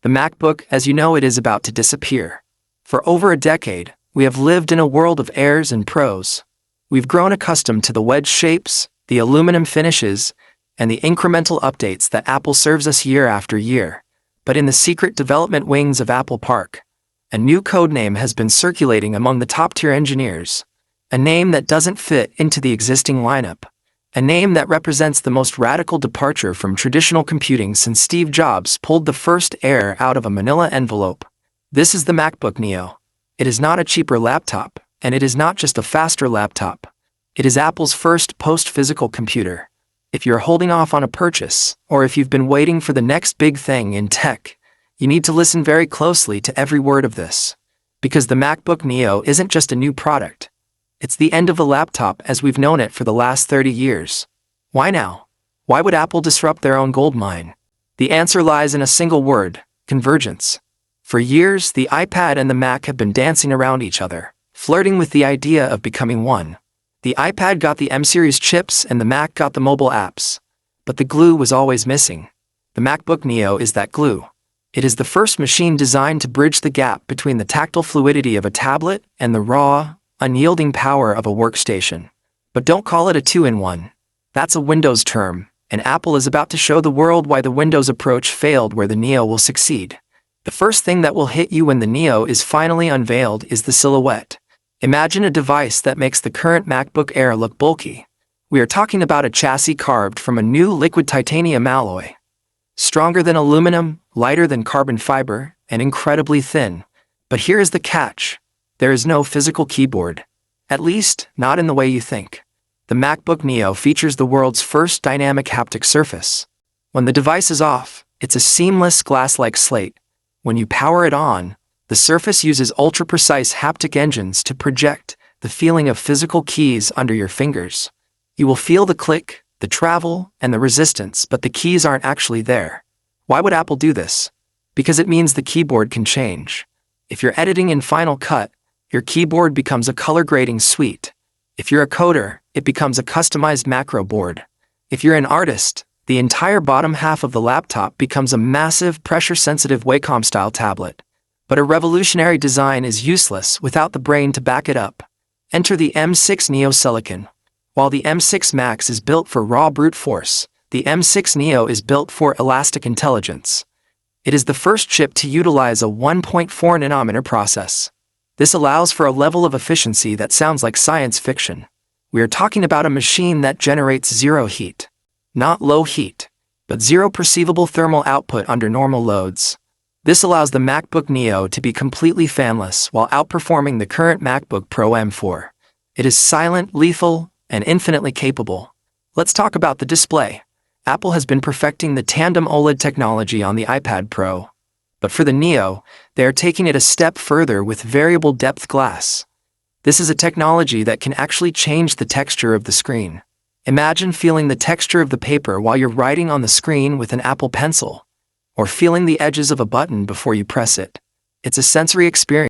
The MacBook, as you know, it is about to disappear. For over a decade, we have lived in a world of Airs and Pros. We've grown accustomed to the wedge shapes, the aluminum finishes, and the incremental updates that Apple serves us year after year. But in the secret development wings of Apple Park, a new codename has been circulating among the top-tier engineers. A name that doesn't fit into the existing lineup. A name that represents the most radical departure from traditional computing since Steve Jobs pulled the first Air out of a manila envelope. This is the MacBook Neo. It is not a cheaper laptop, and it is not just a faster laptop. It is Apple's first post-physical computer. If you're holding off on a purchase, or if you've been waiting for the next big thing in tech, you need to listen very closely to every word of this. Because the MacBook Neo isn't just a new product. It's the end of a laptop as we've known it for the last 30 years. Why now? Why would Apple disrupt their own goldmine? The answer lies in a single word: convergence. For years, the iPad and the Mac have been dancing around each other, flirting with the idea of becoming one. The iPad got the M-series chips and the Mac got the mobile apps. But the glue was always missing. The MacBook Neo is that glue. It is the first machine designed to bridge the gap between the tactile fluidity of a tablet and the raw, unyielding power of a workstation. But don't call it a two-in-one. That's a Windows term, and Apple is about to show the world why the Windows approach failed where the Neo will succeed. The first thing that will hit you when the Neo is finally unveiled is the silhouette. Imagine a device that makes the current MacBook Air look bulky. We are talking about a chassis carved from a new liquid titanium alloy. Stronger than aluminum, lighter than carbon fiber, and incredibly thin. But here is the catch. There is no physical keyboard. At least, not in the way you think. The MacBook Neo features the world's first dynamic haptic surface. When the device is off, it's a seamless glass-like slate. When you power it on, the surface uses ultra-precise haptic engines to project the feeling of physical keys under your fingers. You will feel the click, the travel, and the resistance, but the keys aren't actually there. Why would Apple do this? Because it means the keyboard can change. If you're editing in Final Cut, your keyboard becomes a color grading suite. If you're a coder, it becomes a customized macro board. If you're an artist, the entire bottom half of the laptop becomes a massive pressure-sensitive Wacom-style tablet. But a revolutionary design is useless without the brain to back it up. Enter the M6 Neo Silicon. While the M6 Max is built for raw brute force, the M6 Neo is built for elastic intelligence. It is the first chip to utilize a 1.4-nanometer process. This allows for a level of efficiency that sounds like science fiction. We are talking about a machine that generates zero heat. Not low heat, but zero perceivable thermal output under normal loads. This allows the MacBook Neo to be completely fanless while outperforming the current MacBook Pro M4. It is silent, lethal, and infinitely capable. Let's talk about the display. Apple has been perfecting the tandem OLED technology on the iPad Pro. But for the Neo, they are taking it a step further with variable depth glass. This is a technology that can actually change the texture of the screen. Imagine feeling the texture of the paper while you're writing on the screen with an Apple Pencil, or feeling the edges of a button before you press it. It's a sensory experience